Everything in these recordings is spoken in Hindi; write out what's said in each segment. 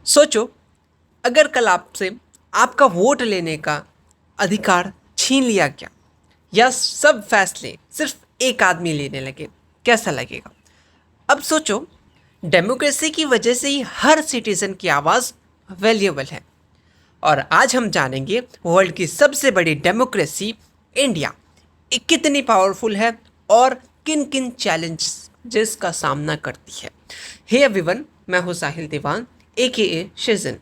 सोचो, अगर कल आपसे आपका वोट लेने का अधिकार छीन लिया गया या सब फैसले सिर्फ एक आदमी लेने लगे, कैसा लगेगा? अब सोचो, डेमोक्रेसी की वजह से ही हर सिटीजन की आवाज़ वैल्यूएबल है। और आज हम जानेंगे वर्ल्ड की सबसे बड़ी डेमोक्रेसी इंडिया कितनी पावरफुल है और किन किन चैलेंजेस का सामना करती है। हे एवरीवन, मैं हूं साहिल दीवान AKA शिजन।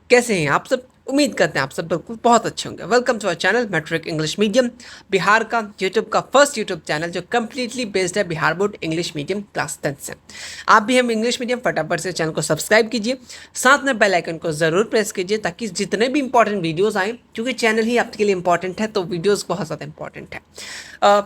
कैसे हैं आप सब? उम्मीद करते हैं आप सब बिल्कुल बहुत अच्छे होंगे। Welcome to our channel matric English medium, Bihar का यूट्यूब का फर्स्ट यूट्यूब चैनल जो कम्प्लीटली बेस्ड है Bihar board English medium class 10 से। आप भी हम इंग्लिश मीडियम फटाफट से चैनल को सब्सक्राइब कीजिए, साथ में बेल आइकन को ज़रूर प्रेस कीजिए ताकि जितने भी इंपॉर्टेंट वीडियोज़ आएँ, क्योंकि चैनल ही आपके लिए इंपॉर्टेंट है तो वीडियोज़ बहुत ज़्यादा इंपॉर्टेंट है।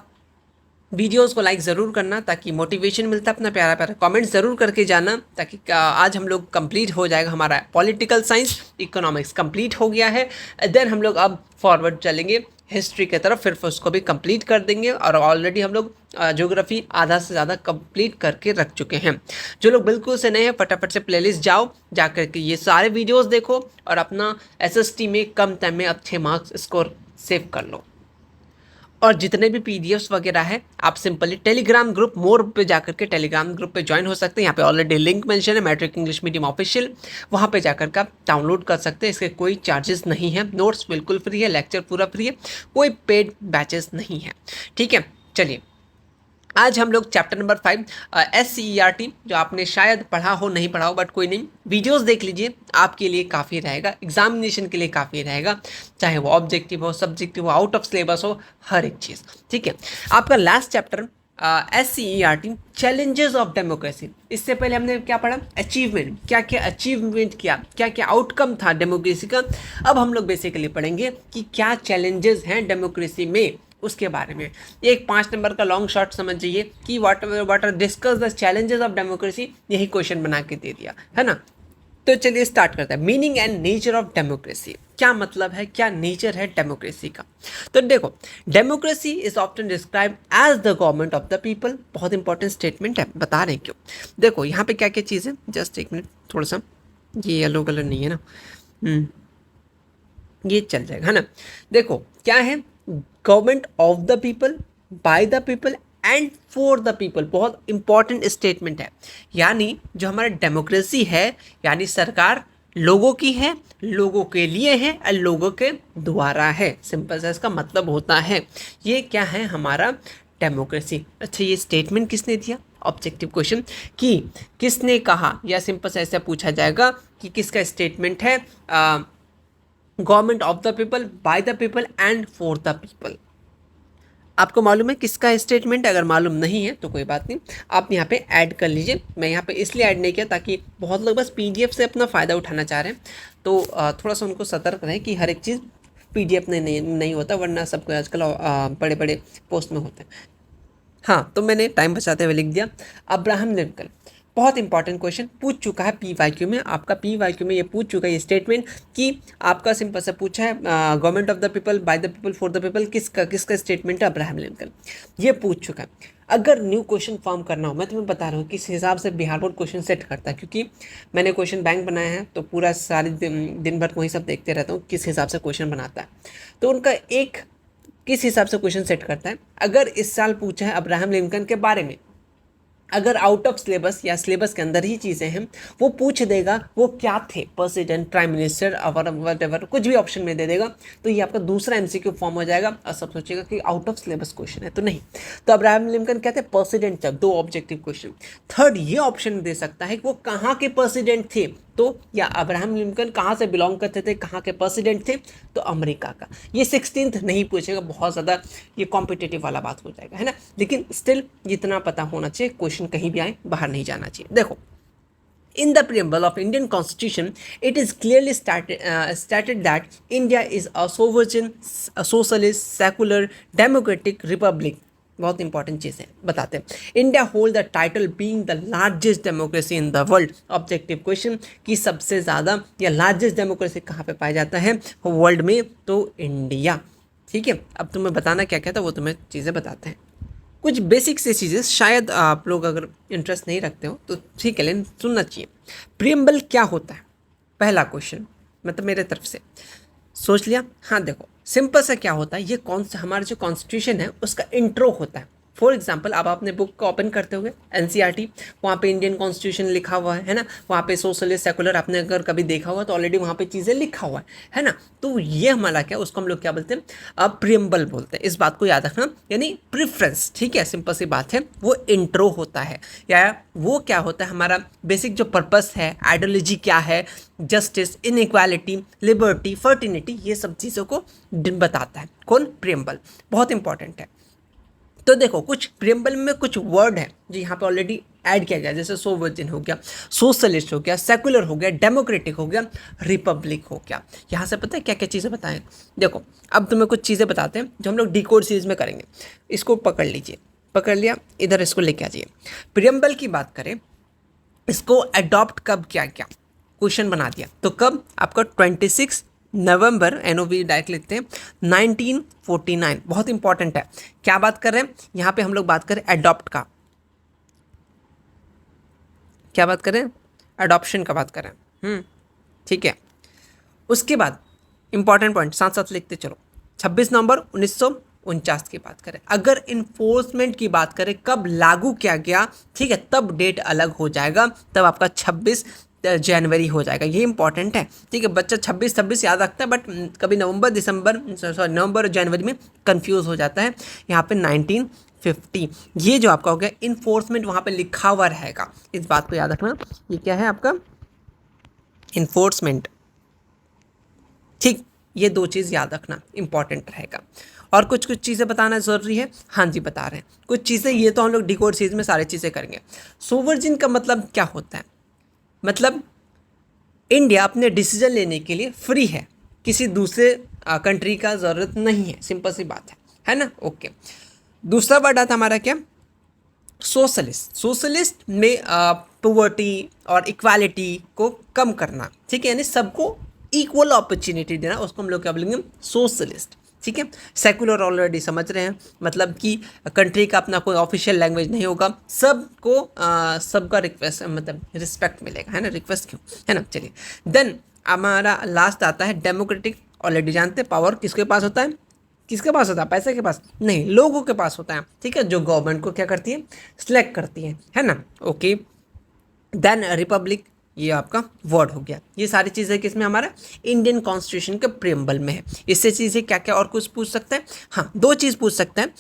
वीडियोस को लाइक ज़रूर करना ताकि मोटिवेशन मिलता है, अपना प्यारा प्यारा कमेंट ज़रूर करके जाना ताकि आज हम लोग कंप्लीट हो जाएगा हमारा पॉलिटिकल साइंस, इकोनॉमिक्स कंप्लीट हो गया है। देन हम लोग अब फॉरवर्ड चलेंगे हिस्ट्री की तरफ, फिर उसको भी कंप्लीट कर देंगे। और ऑलरेडी हम लोग ज्योग्राफी आधा से ज़्यादा कंप्लीट करके रख चुके हैं। जो लोग बिल्कुल से नए हैं, फटाफट से प्लेलिस्ट जाओ, जा करके ये सारे वीडियोज़ देखो और अपना SST में कम टाइम में अच्छे मार्क्स स्कोर सेव कर लो। और जितने भी PDFs वगैरह है, आप सिंपली टेलीग्राम ग्रुप मोर पे जाकर के टेलीग्राम ग्रुप पे ज्वाइन हो सकते हैं। यहाँ पे ऑलरेडी लिंक मेंशन है, मैट्रिक इंग्लिश मीडियम ऑफिशियल, वहाँ पे जाकर के आप डाउनलोड कर सकते हैं। इसके कोई चार्जेस नहीं है, नोट्स बिल्कुल फ्री है, लेक्चर पूरा फ्री है, कोई पेड बैचेस नहीं है। ठीक है, चलिए आज हम लोग चैप्टर नंबर 5 SCERT, जो आपने शायद पढ़ा हो, नहीं पढ़ा हो, बट कोई नहीं, वीडियोस देख लीजिए, आपके लिए काफ़ी रहेगा, एग्जामिनेशन के लिए काफ़ी रहेगा, चाहे वो ऑब्जेक्टिव हो, सब्जेक्टिव हो, आउट ऑफ सिलेबस हो, हर एक चीज़। ठीक है, आपका last chapter SCERT challenges of democracy. इससे पहले हमने क्या पढ़ा? अचीवमेंट, क्या क्या अचीवमेंट किया, क्या क्या आउटकम था डेमोक्रेसी का। अब हम लोग बेसिकली पढ़ेंगे कि क्या चैलेंजेस हैं डेमोक्रेसी में, उसके बारे में। एक 5 नंबर का लॉन्ग शॉर्ट समझ जाइए कि what are discuss the challenges of democracy, यही क्वेश्चन बना के दे दिया है ना। तो चलिए स्टार्ट करते हैं। Meaning and nature of democracy, क्या मतलब है, क्या नेचर है डेमोक्रेसी का। तो देखो, democracy is often describe as the government of the people. बहुत इंपॉर्टेंट स्टेटमेंट है, बता रहे हैं क्यों। देखो यहाँ पे क्या क्या चीज़ है, जस्ट एक मिनट, थोड़ा सा ये येलो कलर नहीं है ना, ये चल जाएगा है ना। देखो क्या है, government of the people, by the people and for the people. बहुत इंपॉर्टेंट स्टेटमेंट है। यानी जो हमारा डेमोक्रेसी है, यानी सरकार लोगों की है, लोगों के लिए है और लोगों के द्वारा है। सिंपल सा इसका मतलब होता है। ये क्या है हमारा डेमोक्रेसी। अच्छा, ये स्टेटमेंट किसने दिया? ऑब्जेक्टिव क्वेश्चन कि किसने कहा, या सिंपल सा ऐसा पूछा जाएगा कि किसका स्टेटमेंट है। Government of the people, by the people and for the people. आपको मालूम है किसका स्टेटमेंट? अगर मालूम नहीं है तो कोई बात नहीं, आप यहाँ पे ऐड कर लीजिए। मैं यहाँ पे इसलिए ऐड नहीं किया ताकि बहुत लोग बस PDF से अपना फ़ायदा उठाना चाह रहे हैं, तो थोड़ा सा उनको सतर्क रहे कि हर एक चीज़ PDF में नहीं होता, वरना सबको आजकल बड़े बड़े पोस्ट में होते हैं। हाँ, तो मैंने टाइम बचाते हुए लिख दिया अब्राहम लिंकन। बहुत इंपॉर्टेंट क्वेश्चन पूछ चुका है PYQ में, आपका PYQ में ये पूछ चुका है ये स्टेटमेंट कि आपका सिंपल से पूछा है government of the people, by the people, for the people, किसका स्टेटमेंट है? Abraham Lincoln. ये पूछ चुका है। अगर न्यू क्वेश्चन फॉर्म करना हो, मैं तुम्हें बता रहा हूँ किस हिसाब से बिहार बोर्ड क्वेश्चन सेट करता है, क्योंकि मैंने क्वेश्चन बैंक बनाया है तो पूरा सारे दिन भर वही सब देखते रहता हूँ किस हिसाब से क्वेश्चन बनाता है। तो उनका एक किस हिसाब से क्वेश्चन सेट करता है। अगर इस साल पूछा है अब्राहम लिंकन के बारे में, अगर आउट ऑफ सिलेबस या सिलेबस के अंदर ही चीज़ें हैं, वो पूछ देगा वो क्या थे, प्रेसिडेंट, प्राइम मिनिस्टर, और वट कुछ भी ऑप्शन में दे देगा, तो ये आपका दूसरा MCQ फॉर्म हो जाएगा और सब सोचेगा कि आउट ऑफ सिलेबस क्वेश्चन है, तो नहीं। तो अब्राहम लिंकन कहते हैं प्रेसिडेंट थे, 2 ऑब्जेक्टिव क्वेश्चन। थर्ड ये ऑप्शन दे सकता है कि वो कहाँ के प्रेसिडेंट थे, तो या अब्राहम लिंकन कहाँ से बिलोंग करते थे, कहाँ के प्रेसिडेंट थे, तो अमेरिका का। ये 16th नहीं पूछेगा, बहुत ज़्यादा ये कॉम्पिटिटिव वाला बात हो जाएगा, है ना। लेकिन स्टिल इतना पता होना चाहिए, क्वेश्चन कहीं भी आए बाहर नहीं जाना चाहिए। देखो, in the preamble of Indian Constitution, it is clearly stated that India is a sovereign, a socialist, secular, democratic republic. बहुत इंपॉर्टेंट चीज़ है, बताते हैं। India hold the title being the largest democracy in the world. Objective question कि सबसे ज़्यादा या लार्जेस्ट डेमोक्रेसी कहाँ पे पाया जाता है वर्ल्ड में, तो इंडिया। ठीक है, अब तुम्हें बताना क्या क्या था वो तुम्हें चीज़ें बताते हैं। कुछ बेसिक से चीज़ें शायद आप लोग अगर इंटरेस्ट नहीं रखते हो तो ठीक है, लेकिन सुनना चाहिए। प्रीएम्बल क्या होता है? पहला क्वेश्चन मतलब मेरे तरफ से सोच लिया। हाँ देखो, सिंपल सा क्या होता है, ये कौन सा हमारा जो कॉन्स्टिट्यूशन है उसका इंट्रो होता है। फॉर एग्जाम्पल आप अपने बुक को ओपन करते हुए एनसीईआरटी, वहाँ पे इंडियन कॉन्स्टिट्यूशन लिखा हुआ है ना, वहाँ पे सोशलिस्ट सेकुलर आपने अगर कभी देखा हुआ तो ऑलरेडी वहाँ पे चीज़ें लिखा हुआ है ना। तो ये हमारा क्या, उसको हम लोग क्या बोलते हैं, अब प्रियम्बल बोलते हैं। इस बात को याद रखना, यानी प्रिफ्रेंस, ठीक है, सिंपल सी बात है, वो इंट्रो होता है, या वो क्या होता है, हमारा बेसिक जो पर्पस है, आइडियोलॉजी क्या है, जस्टिस, इनइक्वालिटी, लिबर्टी, फर्टिनिटी, ये सब चीज़ों को बताता है। कौन? प्रियम्बल। बहुत इंपॉर्टेंट है। तो देखो, कुछ प्रियम्बल में कुछ वर्ड है जो यहाँ पे ऑलरेडी ऐड किया गया, जैसे सोवर्जिन हो गया, सोशलिस्ट हो गया, सेकुलर हो गया, डेमोक्रेटिक हो गया, रिपब्लिक हो गया। यहाँ से पता है क्या क्या चीज़ें बताएं। देखो, अब तुम्हें कुछ चीज़ें बताते हैं जो हम लोग डिकोड सीरीज में करेंगे। इसको पकड़ लीजिए, पकड़ लिया, इधर इसको लेके आ जाइए। प्रियम्बल की बात करें, इसको अडॉप्ट कब किया गया, क्वेश्चन बना दिया, तो कब? आपका 26 नवंबर, एनओवी डायरेक्ट लिखते हैं, 1949। बहुत इंपॉर्टेंट है। क्या बात कर रहे हैं यहाँ पे, हम लोग बात करें एडॉप्ट का, क्या बात करें, अडॉप्शन का बात करें। ठीक है। उसके बाद इंपॉर्टेंट पॉइंट साथ साथ लिखते चलो। 26 नवंबर 1949 की बात करें। अगर इन्फोर्समेंट की बात करें कब लागू किया गया, ठीक है, तब डेट अलग हो जाएगा, तब आपका 26 जनवरी हो जाएगा। ये इंपॉर्टेंट है, ठीक है। बच्चा 26 याद रखता है, बट कभी नवंबर दिसंबर, सॉरी, नवंबर और जनवरी में कंफ्यूज हो जाता है। यहाँ पे 1950, ये जो आपका हो गया इन्फोर्समेंट, वहाँ पे लिखा हुआ रहेगा, इस बात को याद रखना। ये क्या है आपका? इन्फोर्समेंट। ठीक, ये दो चीज़ याद रखना, इंपॉर्टेंट रहेगा। और कुछ कुछ चीज़ें बताना ज़रूरी है। हाँ जी, बता रहे हैं कुछ चीज़ें, ये तो हम लोग डिकोड सीरीज में सारी चीज़ें करेंगे। सोवर्जिन का मतलब क्या होता है? मतलब इंडिया अपने डिसीजन लेने के लिए फ्री है, किसी दूसरे कंट्री का ज़रूरत नहीं है, सिंपल सी बात है ना। ओके। दूसरा वर्ड आता हमारा क्या? सोशलिस्ट। सोशलिस्ट में पॉवर्टी और इक्वालिटी को कम करना, ठीक है, यानी सबको इक्वल अपॉर्चुनिटी देना, उसको हम लोग क्या बोलेंगे? सोशलिस्ट। ठीक है। सेकुलर ऑलरेडी समझ रहे हैं, मतलब कि कंट्री का अपना कोई ऑफिशियल लैंग्वेज नहीं होगा, सबको सबका रिक्वेस्ट, मतलब रिस्पेक्ट मिलेगा, है ना। रिक्वेस्ट क्यों, है ना। चलिए, देन हमारा लास्ट आता है डेमोक्रेटिक। ऑलरेडी जानते हैं, पावर किसके पास होता है? किसके पास होता है? पैसे के पास नहीं, लोगों के पास होता है, ठीक है, जो गवर्नमेंट को क्या करती है? सिलेक्ट करती है ना। ओके। देन रिपब्लिक, ये आपका वर्ड हो गया। ये सारी चीज़ें किसमें? हमारा इंडियन कॉन्स्टिट्यूशन के प्रियम्बल में है। इससे चीज़ें क्या क्या और कुछ पूछ सकते हैं? हाँ, दो चीज़ पूछ सकते हैं।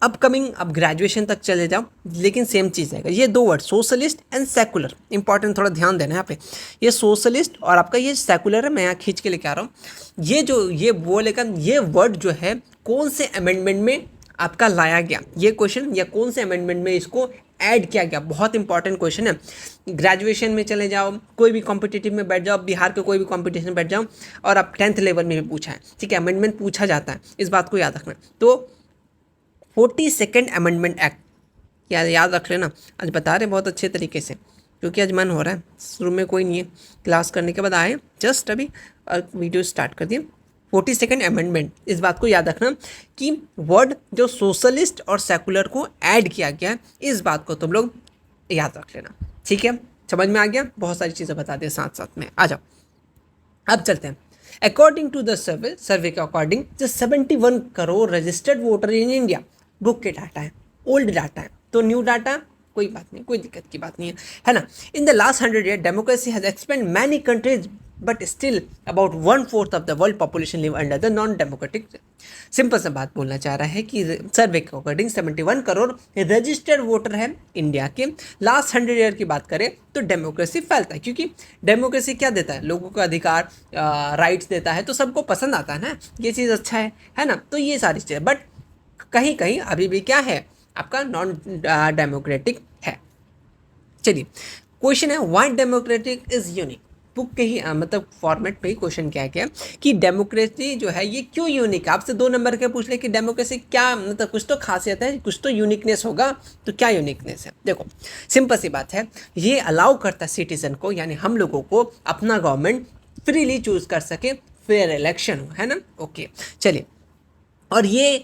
अपकमिंग, अब ग्रेजुएशन तक चले जाओ, लेकिन सेम चीज़ है। ये दो word, socialist and secular, important, थोड़ा ध्यान देना है यहाँ पे। ये सोशलिस्ट और आपका ये सेकुलर है, मैं यहाँ खींच के लेके आ रहा हूँ। ये जो ये वो, लेकिन ये वर्ड जो है कौन से अमेंडमेंट में आपका लाया गया, ये क्वेश्चन, या कौन से अमेंडमेंट में इसको ऐड किया गया, बहुत इंपॉर्टेंट क्वेश्चन है। ग्रेजुएशन में चले जाओ, कोई भी कॉम्पिटिटिव में बैठ जाओ, बिहार के कोई भी कॉम्पिटिशन में बैठ जाओ, और अब 10th लेवल में भी पूछा है, ठीक है, अमेंडमेंट पूछा जाता है, इस बात को याद रखना। तो 42nd अमेंडमेंट एक्ट, याद रख लेना। आज बता रहे बहुत अच्छे तरीके से, क्योंकि आज मन हो रहा है, शुरू में कोई नहीं है, क्लास करने के बाद आए जस्ट अभी और वीडियो स्टार्ट कर दिए। 42nd अमेंडमेंट, इस बात को याद रखना कि वर्ड जो सोशलिस्ट और सेकुलर को ऐड किया गया है, इस बात को तुम लोग याद रख लेना, ठीक है। समझ में आ गया? बहुत सारी चीज़ें बता दें साथ साथ में। आ जाओ, अब चलते हैं। अकॉर्डिंग टू द सर्वे के अकॉर्डिंग जो 71 crore registered voter in India, book के डाटा है, ओल्ड डाटा है, तो न्यू डाटा कोई बात नहीं, कोई दिक्कत की बात नहीं है ना। In the last 100 year democracy has expand many countries, but still about 1/4 of the world population live under the non democratic. Simple सा बात बोलना चाह रहा है कि सर्वे के अकॉर्डिंग 71 करोड़ रजिस्टर्ड वोटर है इंडिया के। लास्ट 100 ईयर की बात करें तो डेमोक्रेसी फैलता है, क्योंकि डेमोक्रेसी क्या देता है? लोगों को अधिकार, राइट्स देता है, तो सबको पसंद आता है ना, ये चीज़ अच्छा है ना। तो ये सारी चीज़ें, बट कहीं कहीं अभी भी क्या है आपका? नॉन डेमोक्रेटिक है। चलिए, क्वेश्चन है why democratic is unique. Book के ही मतलब फॉर्मेट पे ही क्वेश्चन क्या है कि डेमोक्रेसी जो है ये क्यों यूनिक है। आपसे 2 नंबर के पूछ ले कि डेमोक्रेसी क्या, मतलब कुछ तो खासियत है, कुछ तो यूनिकनेस होगा, तो क्या यूनिकनेस है? देखो, सिंपल सी बात है, ये अलाउ करता है सिटीजन को, यानी हम लोगों को अपना गवर्नमेंट फ्रीली चूज कर सके, फेयर इलेक्शन हो, है ना। ओके, चलिए, और ये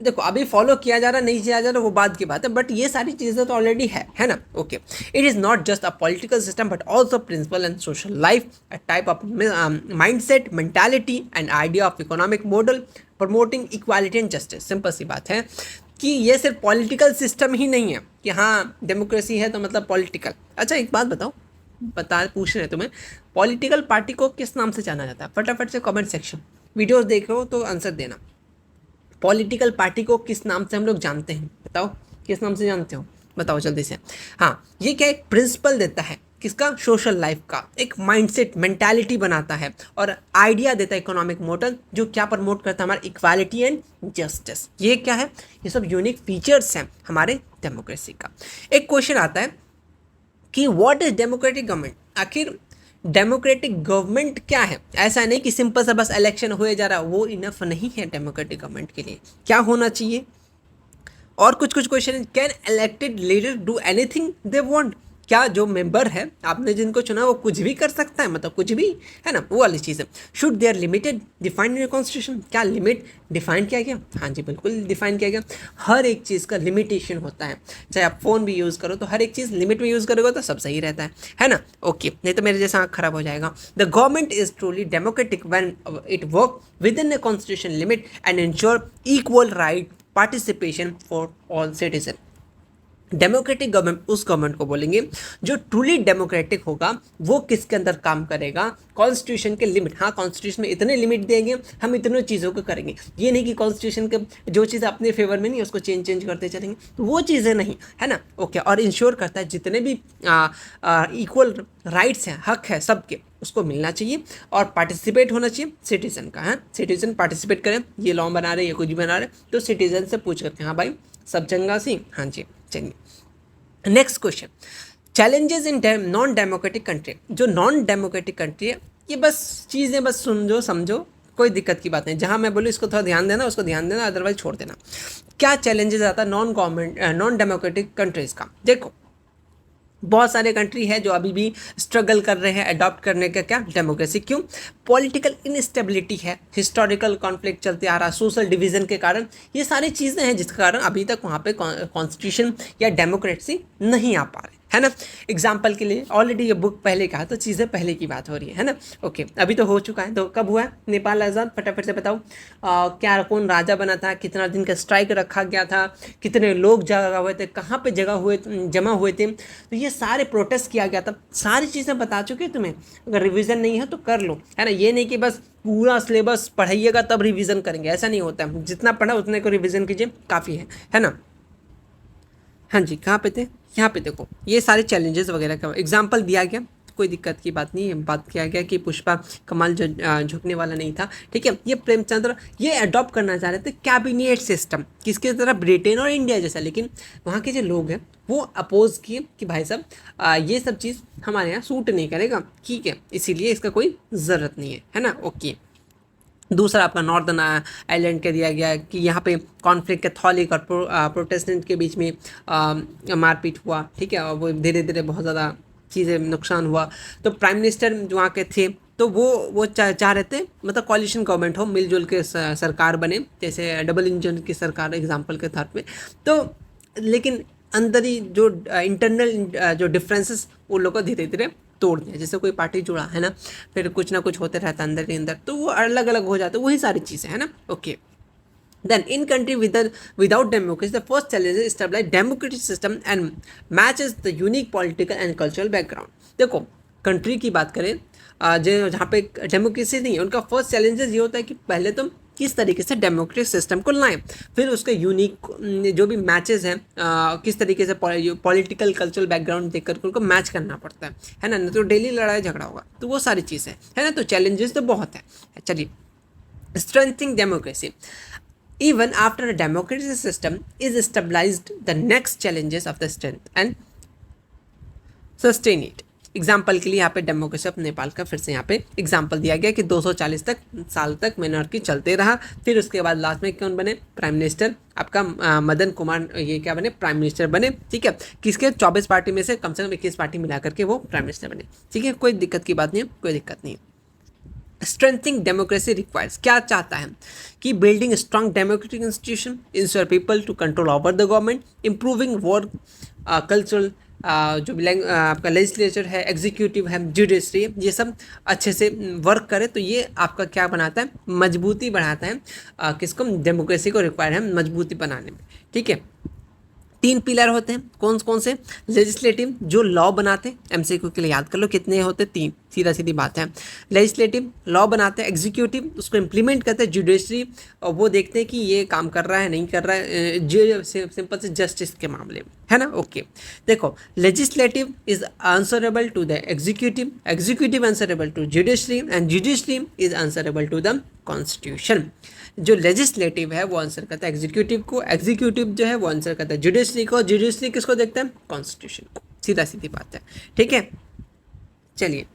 देखो अभी फॉलो किया जा रहा नहीं किया जा रहा वो बात की बात है, बट ये सारी चीज़ें तो ऑलरेडी है ना। Okay, it is not just a political system but also principle and social life, a type of mindset, mentality and idea of economic model promoting equality and justice. Simple सी बात है कि ये सिर्फ पॉलिटिकल सिस्टम ही नहीं है कि हाँ डेमोक्रेसी है तो मतलब पॉलिटिकल। अच्छा एक बात बताओ, पूछ रहे हैं तुम्हें, पॉलिटिकल पार्टी को किस नाम से जाना जाता है? फटाफट से कमेंट सेक्शन, वीडियोस देख रहे हो तो आंसर देना। पॉलिटिकल पार्टी को किस नाम से हम लोग जानते हैं? बताओ किस नाम से जानते हो, बताओ जल्दी से। हाँ, ये क्या एक प्रिंसिपल देता है किसका? सोशल लाइफ का, एक माइंडसेट मेंटालिटी बनाता है और आइडिया देता है इकोनॉमिक मॉडल जो क्या प्रमोट करता है? हमारा इक्वालिटी एंड जस्टिस। ये क्या है? ये सब यूनिक फीचर्स हैं हमारे डेमोक्रेसी का। एक क्वेश्चन आता है कि व्हाट इज डेमोक्रेटिक गवर्नमेंट? आखिर डेमोक्रेटिक गवर्नमेंट क्या है? ऐसा नहीं कि सिंपल सा बस इलेक्शन हुए जा रहा, वो इनफ नहीं है डेमोक्रेटिक गवर्नमेंट के लिए। क्या होना चाहिए? और कुछ question, can elected leader do anything they want? क्या जो मेंबर है आपने जिनको चुना वो कुछ भी कर सकता है, मतलब कुछ भी, है ना, वो वाली चीज़ है। Should they are limited defined in constitution? क्या लिमिट डिफाइन किया गया? हाँ जी बिल्कुल डिफाइन किया गया। हर एक चीज़ का लिमिटेशन होता है, चाहे आप फ़ोन भी यूज़ करो तो हर एक चीज़ लिमिट में यूज़ करोगे तो सब सही रहता है ना। ओके, नहीं तो मेरे जैसा आँख खराब हो जाएगा। The government is truly democratic when it work with in the constitution limit and ensure equal right participation for all citizen. Democratic government उस गवर्नमेंट को बोलेंगे जो ट्रूली डेमोक्रेटिक होगा। वो किसके अंदर काम करेगा? कॉन्स्टिट्यूशन के लिमिट। हाँ, कॉन्स्टिट्यूशन में इतने लिमिट देंगे, हम इतने चीज़ों को करेंगे। ये नहीं कि कॉन्स्टिट्यूशन के जो चीज़ अपने फेवर में नहीं है उसको चेंज करते चलेंगे, तो वो चीज़ें नहीं, है ना। ओके, और इंश्योर करता है जितने भी इक्वल राइट्स हैं, हक है सबके, उसको मिलना चाहिए और पार्टिसिपेट होना चाहिए सिटीजन का। है, सिटीजन पार्टिसिपेट करें। ये लॉ बना रहे, ये कुछ भी बना रहे, तो सिटीजन से पूछ करके हाँ भाई सब चंगा सी। हाँ जी, चलिए next question, challenges in non democratic country. जो नॉन डेमोक्रेटिक कंट्री है, ये बस चीज़ें बस समझो, कोई दिक्कत की बात नहीं। जहाँ मैं बोलूँ इसको थोड़ा ध्यान देना, उसको ध्यान देना, अदरवाइज छोड़ देना। क्या चैलेंजेस आता है नॉन डेमोक्रेटिक कंट्रीज़ का? देखो बहुत सारे कंट्री है जो अभी भी स्ट्रगल कर रहे हैं अडॉप्ट करने का क्या? डेमोक्रेसी। क्यों? पॉलिटिकल इनस्टेबिलिटी है, हिस्टोरिकल कॉन्फ्लिक्ट चलते आ रहा, सोशल डिवीजन के कारण, ये सारी चीज़ें हैं जिसके कारण अभी तक वहाँ पे कॉन्स्टिट्यूशन या डेमोक्रेसी नहीं आ पा रहे, है ना। एग्जाम्पल के लिए ऑलरेडी ये बुक पहले कहा तो चीज़ें पहले की बात हो रही है ना। ओके, अभी तो हो चुका है। तो कब हुआ है नेपाल आज़ाद? फटाफट से बताओ। क्या कौन राजा बना था? कितना दिन का स्ट्राइक रखा गया था? कितने लोग जगह हुए थे? कहाँ पे जमा हुए थे? तो ये सारे प्रोटेस्ट किया गया था। सारी चीज़ें बता चुके तुम्हें, अगर रिविज़न नहीं है तो कर लो, है ना। ये नहीं कि बस पूरा सिलेबस पढ़ाइएगा तब रिवीजन करेंगे, ऐसा नहीं होता है। जितना पढ़ा उतने को रिवीजन कीजिए, काफ़ी है ना। हाँ जी, कहाँ पे थे? यहाँ पे देखो, ये सारे चैलेंजेस वगैरह का एग्जाम्पल दिया गया, कोई दिक्कत की बात नहीं है। बात किया गया कि पुष्पा कमाल झुकने वाला नहीं था, ठीक है। ये प्रेमचंद्र ये अडॉप्ट करना चाह रहे थे कैबिनेट सिस्टम, किसकी तरह? ब्रिटेन और इंडिया जैसा, लेकिन वहाँ के जो लोग हैं वो अपोज किए कि भाई साहब ये सब चीज़ हमारे यहाँ सूट नहीं करेगा, ठीक है, इसीलिए इसका कोई ज़रूरत नहीं है ना। ओके, दूसरा आपका नॉर्दर्न आयरलैंड का दिया गया कि यहाँ पे कॉन्फ्लिक्ट कैथोलिक और प्रोटेस्टेंट के बीच में मारपीट हुआ, ठीक है, और वो धीरे धीरे बहुत ज़्यादा चीज़ें नुकसान हुआ। तो प्राइम मिनिस्टर जो वहाँ के थे तो वो चाह रहे थे मतलब कॉलिशन गवर्नमेंट हो, मिलजुल के सरकार बने, जैसे डबल इंजन की सरकार एग्जाम्पल के तौर पे। तो लेकिन अंदर ही जो इंटरनल जो डिफरेंसेस वो लोग को धीरे धीरे तोड़ दिया। जैसे कोई पार्टी जुड़ा है ना, फिर कुछ ना कुछ होते रहता है अंदर के अंदर, तो वो अलग अलग हो जाते, वही सारी चीज़ें है ना। Okay, then in country without democracy, the first challenge is establish democratic system and matches the unique political and cultural background। देखो कंट्री की बात करें जो जहाँ पे डेमोक्रेसी नहीं है, उनका फर्स्ट चैलेंजेस ये होता है कि पहले तुम किस तरीके से डेमोक्रेटिक सिस्टम को लाएं, फिर उसके यूनिक जो भी मैचेस हैं किस तरीके से पॉलिटिकल कल्चरल बैकग्राउंड देख कर उनको मैच करना पड़ता है ना, नहीं तो डेली लड़ाई झगड़ा होगा। तो वो सारी चीज़ें है ना, तो चैलेंजेस तो बहुत है। चलिए, strengthening democracy. Even after a democratic system is stabilized, the next challenges of the strength and sustain it। Example के लिए यहाँ पे डेमोक्रेसी ऑफ नेपाल का फिर से यहाँ पे एग्जाम्पल दिया गया कि 240 साल तक मोनार्की चलते रहा, फिर उसके बाद लास्ट में कौन बने? प्राइम मिनिस्टर आपका मदन कुमार, ये क्या बने? प्राइम मिनिस्टर बने, ठीक है। किसके? 24 पार्टी में से कम 21 पार्टी मिला करके वो प्राइम मिनिस्टर बने, ठीक है। कोई दिक्कत की बात नहीं है, कोई दिक्कत नहीं है। स्ट्रेंथनिंग डेमोक्रेसी रिक्वायर्स, क्या चाहता है कि building strong democratic institution ensure people to control over the government, improving work cultural, जो आपका लेजिस्लेचर है, एग्जीक्यूटिव है, जुडिशरी, ये सब अच्छे से वर्क करे, तो ये आपका क्या बनाता है, मजबूती बढ़ाता है, किसको, डेमोक्रेसी को रिक्वायर है मजबूती बनाने में। ठीक है, 3 पिलर होते हैं, कौन कौन से, लेजिस्लेटिव जो लॉ बनाते हैं, एमसीक्यू के लिए याद कर लो कितने होते हैं, 3, सीधा सीधी बात है। लेजिस्लेटिव लॉ बनाते हैं, एग्जीक्यूटिव उसको इम्प्लीमेंट करते हैं, जुडिशरी और वो देखते हैं कि ये काम कर रहा है नहीं कर रहा है, जो सिंपल से जस्टिस के मामले में, है ना। ओके, देखो legislative is answerable to the executive, executive answerable to judiciary and judiciary is answerable to the constitution. जो लेजिस्लेटिव है वो आंसर करता है एग्जीक्यूटिव को, एग्जीक्यूटिव जो है वो आंसर करता है जुडिशरी को, जुडिशरी किसको देखता है, कॉन्स्टिट्यूशन को, सीधा सीधी बात है। ठीक है, चलिए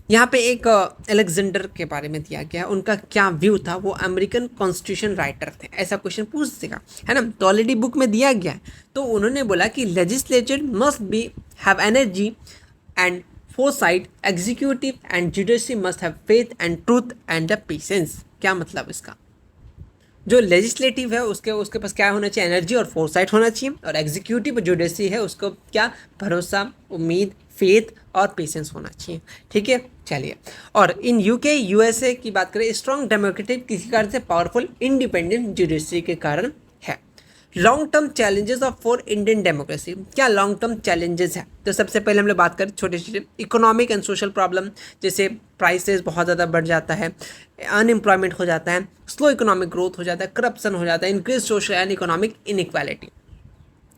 यहाँ पे एक अलेक्जेंडर के बारे में दिया गया है, उनका क्या व्यू था, वो अमेरिकन कॉन्स्टिट्यूशन राइटर थे, ऐसा क्वेश्चन पूछ देगा, है ना, तो ऑलरेडी बुक में दिया गया है। तो उन्होंने बोला कि legislature must be have energy and foresight, executive and judiciary must have faith and truth and the patience. क्या मतलब इसका, जो लेजिस्लेटिव है उसके उसके पास क्या होना चाहिए, एनर्जी और फोरसाइट होना चाहिए, और एग्जीक्यूटिव जुडिशरी है उसको क्या, भरोसा, उम्मीद, फेथ और पेशेंस होना चाहिए। ठीक है, चलिए, और इन यूके यूएसए की बात करें, स्ट्रॉन्ग डेमोक्रेटिक किसी कारण से पावरफुल इंडिपेंडेंट जुडिशरी के कारण है। Long term challenges of for Indian democracy, क्या लॉन्ग टर्म चैलेंजेस है, तो सबसे पहले हम लोग बात करें छोटे छोटे इकोनॉमिक एंड सोशल प्रॉब्लम, जैसे प्राइसेस बहुत ज़्यादा बढ़ जाता है, अनएम्प्लॉयमेंट हो जाता है, स्लो इकोनॉमिक ग्रोथ हो जाता है, करप्शन हो जाता है, increase social and economic inequality.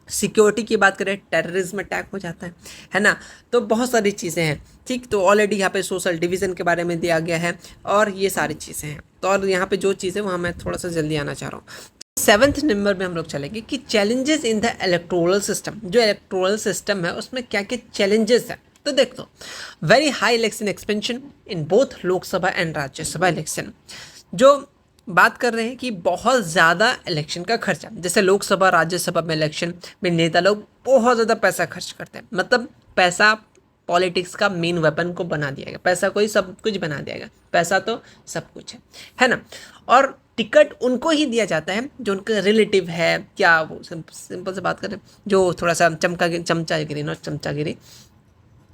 Security की बात करें, टेररिज्म अटैक हो जाता है ना, तो बहुत सारी चीज़ें हैं। ठीक, तो ऑलरेडी यहाँ पे सोशल डिवीज़न के बारे में दिया गया है और ये सारी चीज़ें हैं। तो और यहाँ पे जो चीज़ें वहाँ मैं थोड़ा सा जल्दी आना चाह रहा हूँ। 7th नंबर में हम लोग चलेंगे कि challenges in the electoral system, जो इलेक्टोरल सिस्टम है उसमें क्या क्या चैलेंजेस हैं, तो देख लो, very high election expansion in both Lok Sabha and Rajya Sabha election. जो बात कर रहे हैं कि बहुत ज़्यादा इलेक्शन का खर्चा, जैसे लोकसभा राज्यसभा में इलेक्शन में नेता लोग बहुत ज़्यादा पैसा खर्च करते हैं, मतलब पैसा पॉलिटिक्स का मेन वेपन को बना दिया गया, पैसा को ही सब कुछ बना दिया गया, पैसा तो सब कुछ है ना। और टिकट उनको ही दिया जाता है जो उनका रिलेटिव है, क्या वो सिंपल से बात करें, जो थोड़ा सा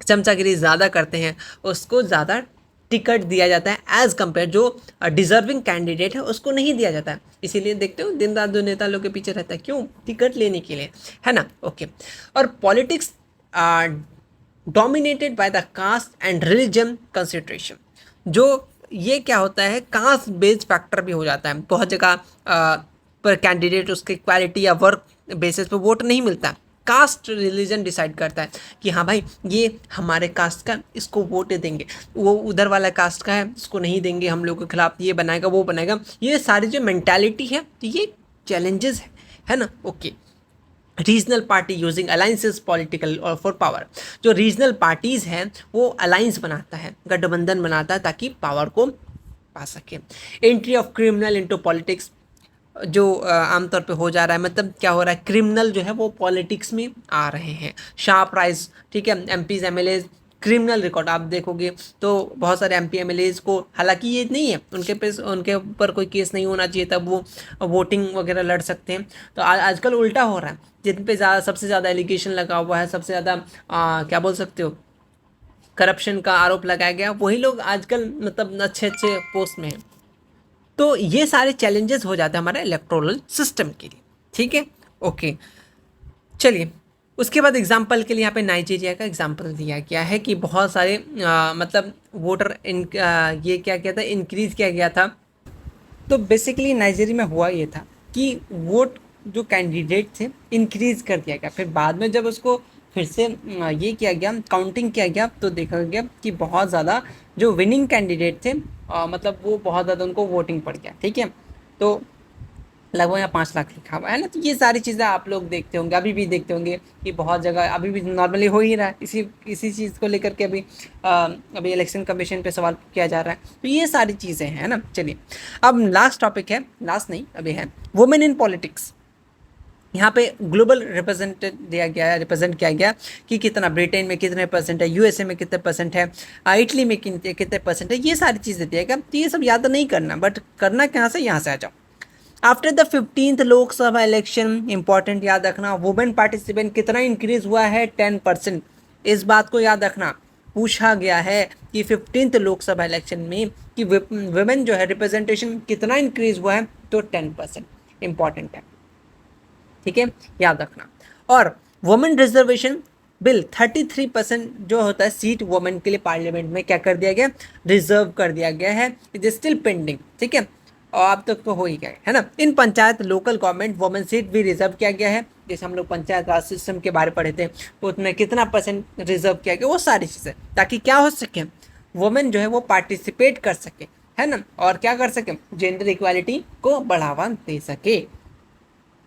चमचागिरी ज़्यादा करते हैं उसको ज़्यादा टिकट दिया जाता है एज़ कम्पेयर जो डिजर्विंग कैंडिडेट है उसको नहीं दिया जाता है। इसीलिए देखते हो दिन रात जो नेता लोग के पीछे रहता है, क्यों, टिकट लेने के लिए, है ना। ओके, और politics dominated by the caste and religion consideration, जो ये क्या होता है, कास्ट बेस्ड फैक्टर भी हो जाता है बहुत जगह पर, कैंडिडेट उसके क्वालिटी या वर्क बेसिस पर वोट नहीं मिलता, कास्ट रिलीजन डिसाइड करता है कि हाँ भाई ये हमारे कास्ट का, इसको वोट देंगे, वो उधर वाला कास्ट का है इसको नहीं देंगे, हम लोग के खिलाफ ये बनाएगा वो बनाएगा, ये सारी जो मेंटालिटी है, तो ये चैलेंजेस है ना। Okay, regional party using alliances political और फॉर पावर, जो रीजनल पार्टीज़ हैं वो अलाइंस बनाता है, गठबंधन बनाता है ताकि पावर को पा सके। Entry of criminal into politics, जो आमतौर पे हो जा रहा है, मतलब क्या हो रहा है, क्रिमिनल जो है वो पॉलिटिक्स में आ रहे हैं, शार्प राइज। ठीक है, एमपीज एमएलएज क्रिमिनल रिकॉर्ड आप देखोगे तो बहुत सारे एमपी एमएलएज को, हालांकि ये नहीं है उनके ऊपर कोई केस नहीं होना चाहिए तब वो वोटिंग वगैरह लड़ सकते हैं, तो आजकल उल्टा हो रहा है, जिन पे सबसे ज़्यादा एलिगेशन लगा हुआ है, सबसे ज़्यादा क्या बोल सकते हो, करप्शन का आरोप लगाया गया, वही लोग आजकल मतलब अच्छे अच्छे पोस्ट में हैं। तो ये सारे चैलेंजेस हो जाते हैं हमारे इलेक्टोरल सिस्टम के लिए। ठीक है, ओके, चलिए उसके बाद एग्जाम्पल के लिए यहाँ पे नाइजीरिया का एग्जाम्पल दिया गया है कि बहुत सारे मतलब वोटर ये क्या किया था, इंक्रीज़ किया गया था। तो बेसिकली नाइजीरिया में हुआ ये था कि वोट जो कैंडिडेट थे इंक्रीज़ कर दिया गया, फिर बाद में जब उसको फिर से ये किया गया, काउंटिंग किया गया, तो देखा गया कि बहुत ज़्यादा जो विनिंग कैंडिडेट थे मतलब वो बहुत ज़्यादा उनको वोटिंग पड़ गया। ठीक है, तो लगभग यहाँ 5 लाख लिखा हुआ है ना। तो ये सारी चीज़ें आप लोग देखते होंगे, अभी भी देखते होंगे कि बहुत जगह अभी भी नॉर्मली हो ही रहा है, इसी चीज़ को लेकर के अभी इलेक्शन कमीशन पे सवाल किया जा रहा है। तो ये सारी चीज़ें हैं ना। चलिए अब लास्ट टॉपिक है, लास्ट नहीं अभी है, वुमेन इन पॉलिटिक्स। यहाँ पे ग्लोबल रिप्रेजेंट दिया गया है, रिप्रेजेंट किया गया कि कितना ब्रिटेन में कितने परसेंट है, यूएसए में कितने परसेंट है, इटली में कितने परसेंट है, ये सारी चीज़ें दिया गया। तो ये सब याद नहीं करना, बट करना कहाँ से, यहाँ से आ जाओ। After the 15th Lok Sabha election, important याद रखना, वुमेन पार्टिसिपेंट कितना इंक्रीज हुआ है, 10%। इस बात को याद रखना, पूछा गया है कि 15th लोकसभा इलेक्शन में कि वुमेन जो है रिप्रेजेंटेशन कितना इंक्रीज हुआ है, तो 10%। इंपॉर्टेंट है, ठीक है, याद रखना। और वुमेन रिजर्वेशन बिल 33% जो होता है सीट वुमेन के लिए पार्लियामेंट में क्या कर दिया गया, रिजर्व कर दिया गया है। इट इज स्टिल पेंडिंग, ठीक है, और अब तक तो हो ही गया है ना। In panchayat local government women seat भी रिजर्व किया गया है। जैसे हम लोग पंचायत राज सिस्टम के बारे में पढ़े थे, तो उसमें कितना परसेंट रिजर्व किया गया, वो सारी चीज़ें, ताकि क्या हो सके, वुमेन जो है वो पार्टिसिपेट कर सके, है ना, और क्या कर सके, जेंडर इक्वालिटी को बढ़ावा दे सके।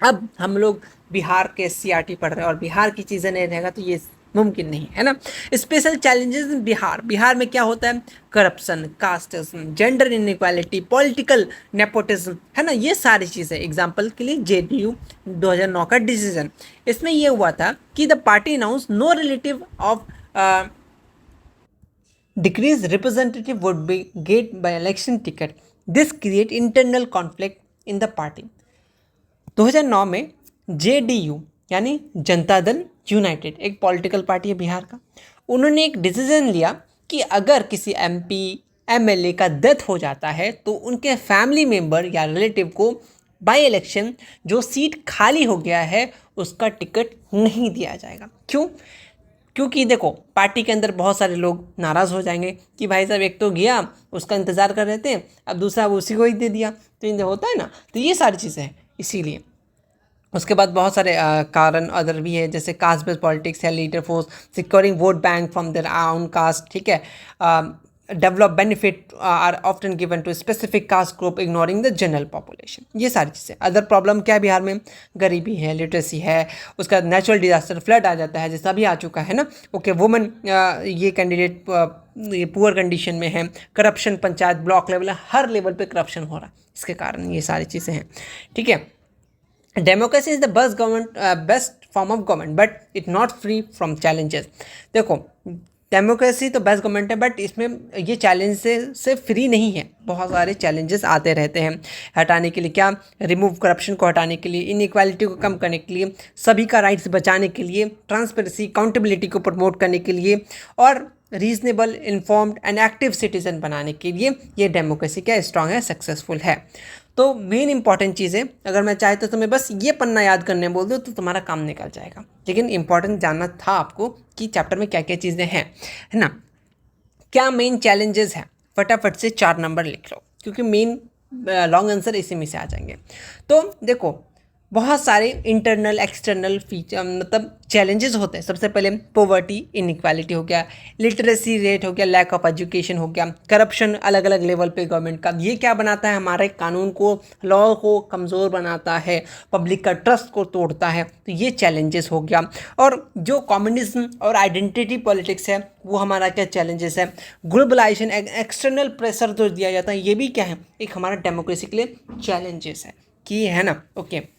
अब हम लोग बिहार के सीआरटी पढ़ रहे हैं और बिहार की चीज़ें नहीं रहेगा तो ये मुमकिन नहीं है ना। Special challenges in Bihar, Bihar में क्या होता है, corruption, casteism, gender inequality, political nepotism, है ना, ये सारी चीज़ें। एग्जांपल के लिए जेडीयू 2009 का डिसीजन, इसमें ये हुआ था कि the party announce no relative of decreased representative would be get by election ticket. This create internal conflict in the party. 2009 में जेडीयू यानी जनता दल यूनाइटेड, एक पॉलिटिकल पार्टी है बिहार का, उन्होंने एक डिसीजन लिया कि अगर किसी एमपी एमएलए का डेथ हो जाता है तो उनके फैमिली मेंबर या रिलेटिव को बाई इलेक्शन जो सीट खाली हो गया है उसका टिकट नहीं दिया जाएगा। क्यों? क्योंकि देखो पार्टी के अंदर बहुत सारे लोग नाराज़ हो जाएंगे कि भाई साहब एक तो गया, उसका इंतज़ार कर रहे थे, अब दूसरा वो उसी को ही दे दिया, तो इनसे होता है ना। तो ये सारी चीज़ें हैं, इसीलिए। उसके बाद बहुत सारे कारण अदर भी है, जैसे कास्ट बेस्ड पॉलिटिक्स है, leader force, securing vote bank from their own caste, ठीक है, develop benefit are often given to specific caste group ignoring the general population, ये सारी चीज़ें। अदर प्रॉब्लम क्या है बिहार में, गरीबी है, लिटरेसी है, उसका नेचुरल डिजास्टर फ्लड आ जाता है जैसा अभी आ चुका है ना। ओके, वुमेन ये कैंडिडेट ये पुअर कंडीशन में है, करप्शन पंचायत ब्लॉक लेवल हर लेवल पे करप्शन हो रहा है, इसके कारण ये सारी चीज़ें हैं, ठीक है। Democracy is the best government, best form of government but it not free from challenges. देखो डेमोक्रेसी तो बेस्ट गवर्नमेंट है, बट इसमें ये चैलेंज से फ्री नहीं है, बहुत सारे चैलेंजेस आते रहते हैं। हटाने के लिए क्या, रिमूव करप्शन को हटाने के लिए, इनइक्वालिटी को कम करने के लिए, सभी का राइट्स बचाने के लिए, ट्रांसपेरेंसी अकाउंटेबिलिटी को प्रमोट करने के लिए, और reasonable informed and active citizen बनाने के लिए ये डेमोक्रेसी क्या स्ट्रांग है, सक्सेसफुल है। तो मेन इंपॉर्टेंट चीज़ें अगर मैं चाहे तो तुम्हें बस ये पन्ना याद करने बोल दूँ तो तुम्हारा काम निकल जाएगा, लेकिन इंपॉर्टेंट जानना था आपको कि चैप्टर में क्या क्या चीज़ें हैं, है ना। क्या मेन चैलेंजेस हैं, फटाफट से 4 नंबर लिख लो, क्योंकि मेन लॉन्ग आंसर इसी में से आ जाएंगे। तो देखो बहुत सारे इंटरनल एक्सटर्नल फीचर मतलब चैलेंजेस होते हैं। सबसे पहले पॉवर्टी इनइक्वालिटी हो गया, लिटरेसी रेट हो गया, लैक ऑफ एजुकेशन हो गया, करप्शन अलग अलग लेवल पे गवर्नमेंट का, ये क्या बनाता है, हमारे कानून को, लॉ को कमज़ोर बनाता है, पब्लिक का ट्रस्ट को तोड़ता है, तो ये चैलेंजेस हो गया। और जो कम्युनिज्म और आइडेंटिटी पॉलिटिक्स है वो हमारा क्या चैलेंजेस है। ग्लोबलाइजेशन, एक्सटर्नल प्रेशर जो दिया जाता है, ये भी क्या है, एक हमारा डेमोक्रेसी के लिए चैलेंजेस है कि, है ना। ओके,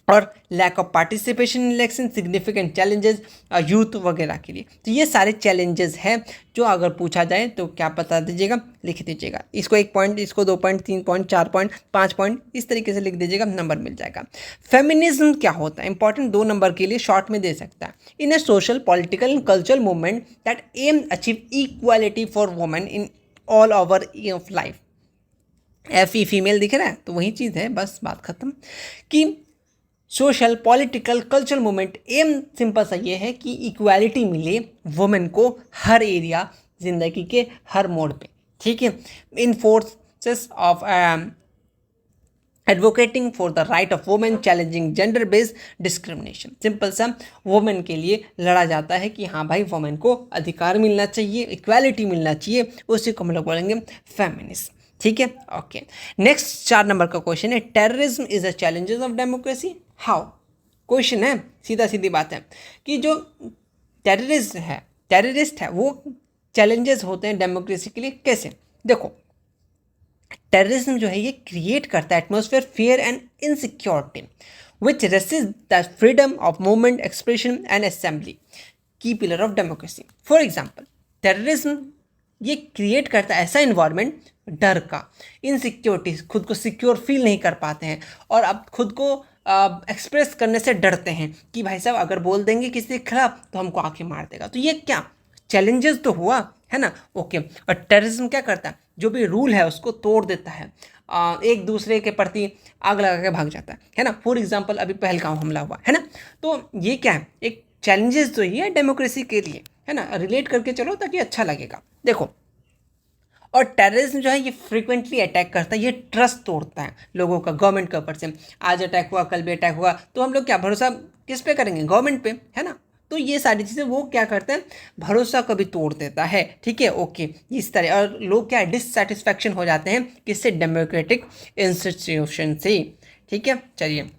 और lack of participation in election, significant challenges youth वगैरह के लिए। तो ये सारे चैलेंजेस हैं जो अगर पूछा जाए तो क्या बता दीजिएगा, लिख दीजिएगा। इसको 1 पॉइंट, इसको 2 पॉइंट, 3 पॉइंट, 4 पॉइंट, 5 पॉइंट, इस तरीके से लिख दीजिएगा, नंबर मिल जाएगा। फेमिनिज्म क्या होता है, इंपॉर्टेंट 2 नंबर के लिए शॉर्ट में दे सकता है। In a social political and cultural movement that aim achieve equality for women in all over of life. FE female दिख रहा है तो वही चीज़ है, बस बात खत्म। कि सोशल पॉलिटिकल कल्चरल मूवमेंट एम सिंपल सा ये है कि इक्वालिटी मिले वुमेन को हर एरिया, जिंदगी के हर मोड़ पे, ठीक है। In forces of advocating for the right of women, challenging gender based discrimination. Simple सा वुमेन के लिए लड़ा जाता है कि हाँ भाई वुमेन को अधिकार मिलना चाहिए, इक्वालिटी मिलना चाहिए, उसी को हम लोग बोलेंगे फेमिनिस्ट, ठीक है। ओके, नेक्स्ट 4 नंबर का क्वेश्चन है, terrorism is a challenges of democracy, how. Question है, सीधा सीधी बात है कि जो टेररिस्ट है वो चैलेंजेस होते हैं डेमोक्रेसी के लिए, कैसे। देखो टेररिज्म जो है ये क्रिएट करता है atmosphere fear and insecurity, which resists the freedom of movement, expression and assembly, key pillar of democracy. For example, terrorism ये क्रिएट करता है ऐसा इन्वायरमेंट डर का, इनसिक्योरिटी, खुद को सिक्योर फील नहीं कर पाते हैं और अब खुद को एक्सप्रेस करने से डरते हैं कि भाई साहब अगर बोल देंगे किसी के खिलाफ तो हमको आके मार देगा। तो ये क्या चैलेंजेस तो हुआ है ना, ओके। और टेररिज्म क्या करता है, जो भी रूल है उसको तोड़ देता है, एक दूसरे के प्रति आग लगा के भाग जाता है ना। फॉर एग्जांपल अभी पहलगाम हमला हुआ है ना, तो ये क्या है, एक चैलेंजेस तो ही है डेमोक्रेसी के लिए, है ना। रिलेट करके चलो ताकि अच्छा लगेगा। देखो, और टेररिज्म जो है ये फ्रीक्वेंटली अटैक करता है, ये ट्रस्ट तोड़ता है लोगों का गवर्नमेंट के ऊपर से। आज अटैक हुआ, कल भी अटैक हुआ, तो हम लोग क्या भरोसा किस पे करेंगे, गवर्नमेंट पे, है ना। तो ये सारी चीज़ें वो क्या करते हैं, भरोसा कभी तोड़ देता है, ठीक है, ओके। इस तरह और लोग क्या डिससेटिस्फैक्शन हो जाते हैं किससे, डेमोक्रेटिक इंस्टीट्यूशन से, ठीक है। चलिए,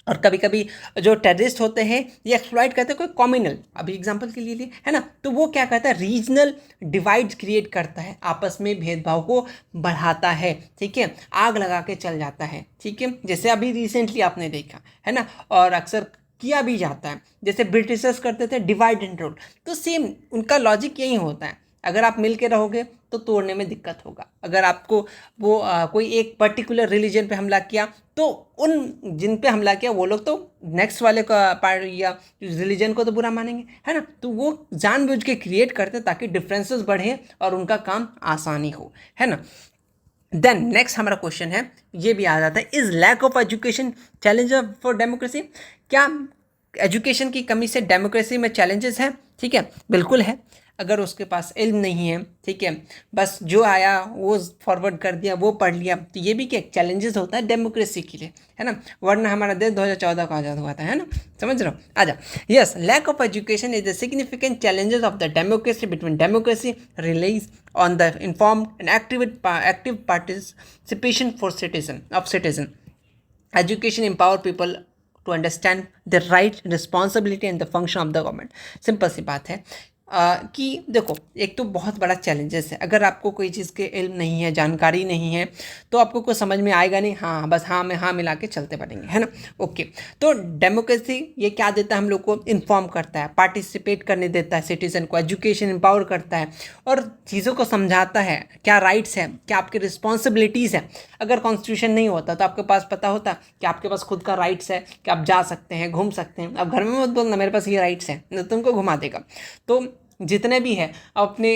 और कभी कभी जो टेररिस्ट होते हैं ये एक्सप्लॉइट करते हैं कोई कॉम्युनल, अभी एग्जांपल के लिए है ना, तो वो क्या करता है, रीजनल डिवाइड क्रिएट करता है, आपस में भेदभाव को बढ़ाता है, ठीक है, आग लगा के चल जाता है, ठीक है। जैसे अभी रिसेंटली आपने देखा है ना, और अक्सर किया भी जाता है, जैसे ब्रिटिशर्स करते थे डिवाइड एंड रूल, तो सेम उनका लॉजिक यही होता है, अगर आप मिल के रहोगे तो तोड़ने में दिक्कत होगा। अगर आपको वो कोई एक पर्टिकुलर रिलीजन पे हमला किया तो उन जिन पे हमला किया वो लोग तो नेक्स्ट वाले का पार्ट या रिलीजन को तो बुरा मानेंगे, है ना। तो वो जानबूझ के क्रिएट करते हैं ताकि डिफरेंसेस बढ़े और उनका काम आसानी हो, है ना। देन नेक्स्ट हमारा क्वेश्चन है, ये भी आ जाता है, is lack of education challenge for democracy. क्या एजुकेशन की कमी से डेमोक्रेसी में चैलेंजेस हैं? ठीक है, बिल्कुल है। अगर उसके पास इल्म नहीं है, ठीक है, बस जो आया वो फॉरवर्ड कर दिया, वो पढ़ लिया, तो ये भी क्या चैलेंजेस होता है डेमोक्रेसी के लिए, है ना। वरना हमारा देश 2014 को आज़ाद हुआ था, है ना, समझ रहे हो। आजा, yes, lack of education is the significant challenges of the democracy between democracy relies on the informed and active participation for citizen. Education empower people to understand their right, responsibility and the function of the government. Simple सी बात है कि देखो, एक तो बहुत बड़ा चैलेंजेस है, अगर आपको कोई चीज़ के इल्म नहीं है, जानकारी नहीं है, तो आपको कुछ समझ में आएगा नहीं, हाँ बस हाँ में हाँ मिला के चलते बढ़ेंगे, है ना, ओके। तो डेमोक्रेसी ये क्या देता है हम लोग को, इन्फॉर्म करता है, पार्टिसिपेट करने देता है सिटीजन को, एजुकेशन एम्पावर करता है और चीज़ों को समझाता है, क्या राइट्स है, क्या आपकी रिस्पॉन्सिबिलिटीज़ है। अगर कॉन्स्टिट्यूशन नहीं होता तो आपके पास पता होता कि आपके पास खुद का राइट्स है कि आप जा सकते हैं, घूम सकते हैं। अब घर में मत बोलना मेरे पास ये राइट्स हैं, तो तुमको घुमा देगा। तो जितने भी हैं अपने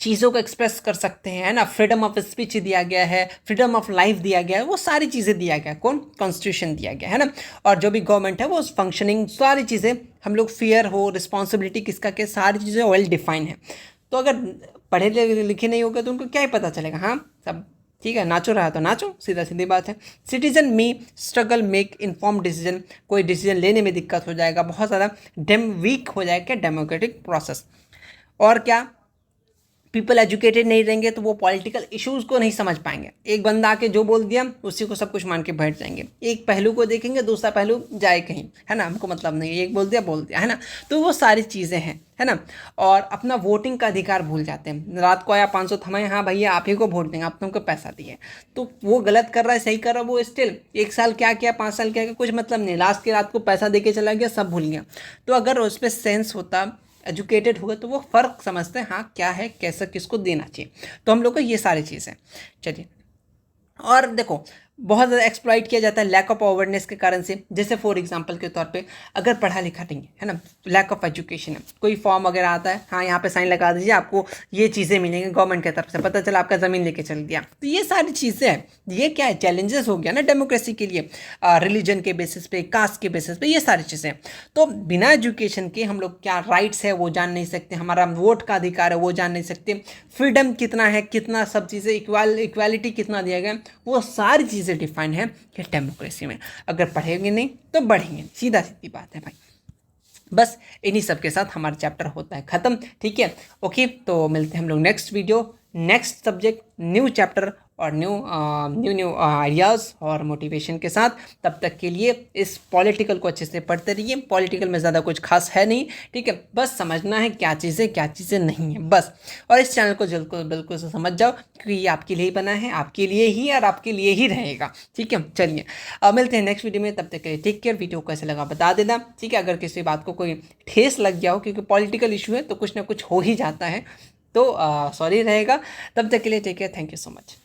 चीज़ों को एक्सप्रेस कर सकते हैं, है ना। फ्रीडम ऑफ स्पीच दिया गया है, फ्रीडम ऑफ लाइफ दिया गया है, वो सारी चीज़ें दिया गया है, कौन, कॉन्स्टिट्यूशन दिया गया है ना। और जो भी गवर्नमेंट है वो फंक्शनिंग, सारी चीज़ें हम लोग, फियर हो, रिस्पॉन्सिबिलिटी किसका क्या, सारी चीज़ें वेल डिफाइन है। तो अगर पढ़े लिखे नहीं होगा तो उनको क्या ही पता चलेगा, हाँ सब ठीक है, नाचो रहा तो नाचो, सीधा सीधी बात है। सिटीजन में स्ट्रगल मेक इन्फॉर्म डिसीजन, कोई डिसीजन लेने में दिक्कत हो जाएगा, बहुत ज़्यादा वीक हो जाएगा डेमोक्रेटिक प्रोसेस। और क्या, पीपल एजुकेटेड नहीं रहेंगे तो वो पॉलिटिकल इश्यूज़ को नहीं समझ पाएंगे। एक बंदा आके जो बोल दिया उसी को सब कुछ मान के बैठ जाएंगे, एक पहलू को देखेंगे, दूसरा पहलू जाए कहीं, है ना, हमको मतलब नहीं है, एक बोल दिया, है ना। तो वो सारी चीज़ें हैं, है ना। और अपना वोटिंग का अधिकार भूल जाते हैं, रात को आया 500 थमाए, हाँ भैया आप ही को वोट देंगे, आप तुमको पैसा दिए, तो वो गलत कर रहा है, सही कर रहा है, वो स्टिल 1 साल क्या किया, 5 साल क्या किया, कुछ मतलब नहीं, लास्ट की रात को पैसा दे के चला गया, सब भूल गया। तो अगर उस पर सेंस होता, एजुकेटेड होगा, तो वो फ़र्क समझते हैं, हाँ क्या है, कैसा किसको देना चाहिए। तो हम लोग को ये सारी चीज़ें, चलिए। और देखो, बहुत ज़्यादा एक्सप्लॉइट किया जाता है लैक ऑफ अवेयरनेस के कारण से। जैसे फॉर एग्जांपल के तौर पे, अगर पढ़ा लिखा नहीं है ना, लैक ऑफ एजुकेशन है, कोई फॉर्म वगैरह आता है, हाँ यहाँ पे साइन लगा दीजिए, आपको ये चीज़ें मिलेंगी गवर्नमेंट की तरफ से, पता चला आपका ज़मीन लेके चल दिया। तो ये सारी चीज़ें हैं, ये क्या है, चैलेंजेस हो गया ना डेमोक्रेसी के लिए, रिलीजन के बेसिस पे, कास्ट के बेसिस पे, ये सारी चीज़ें। तो बिना एजुकेशन के हम लोग क्या राइट्स है वो जान नहीं सकते, हमारा वोट का अधिकार है वो जान नहीं सकते, फ्रीडम कितना है, कितना सब चीज़ें, इक्वालिटी कितना दिया गया, वो सारी चीज़ें डिफाइन है कि डेमोक्रेसी में। अगर पढ़ेंगे नहीं तो बढ़ेंगे, सीधा सीधी बात है भाई। बस इन्हीं सब के साथ हमारा चैप्टर होता है ख़त्म, ठीक है, ओके। तो मिलते हैं हम लोग next video, next subject, new chapter और न्यू आइडियाज़ और मोटिवेशन के साथ। तब तक के लिए इस पॉलिटिकल को अच्छे से पढ़ते रहिए। पॉलिटिकल में ज़्यादा कुछ खास है नहीं, ठीक है, बस समझना है क्या चीज़ें नहीं है बस। और इस चैनल को बिल्कुल से समझ जाओ, क्योंकि ये आपके लिए ही बना है, आपके लिए ही और आपके लिए ही रहेगा, ठीक है। चलिए मिलते हैं नेक्स्ट वीडियो में, तब तक के लिए टेक केयर। वीडियो कैसे लगा बता देना, ठीक है। अगर किसी बात को कोई ठेस लग गया हो, क्योंकि पॉलिटिकल इशू है तो कुछ ना कुछ हो ही जाता है, तो सॉरी रहेगा। तब तक के लिए take care, thank you so much.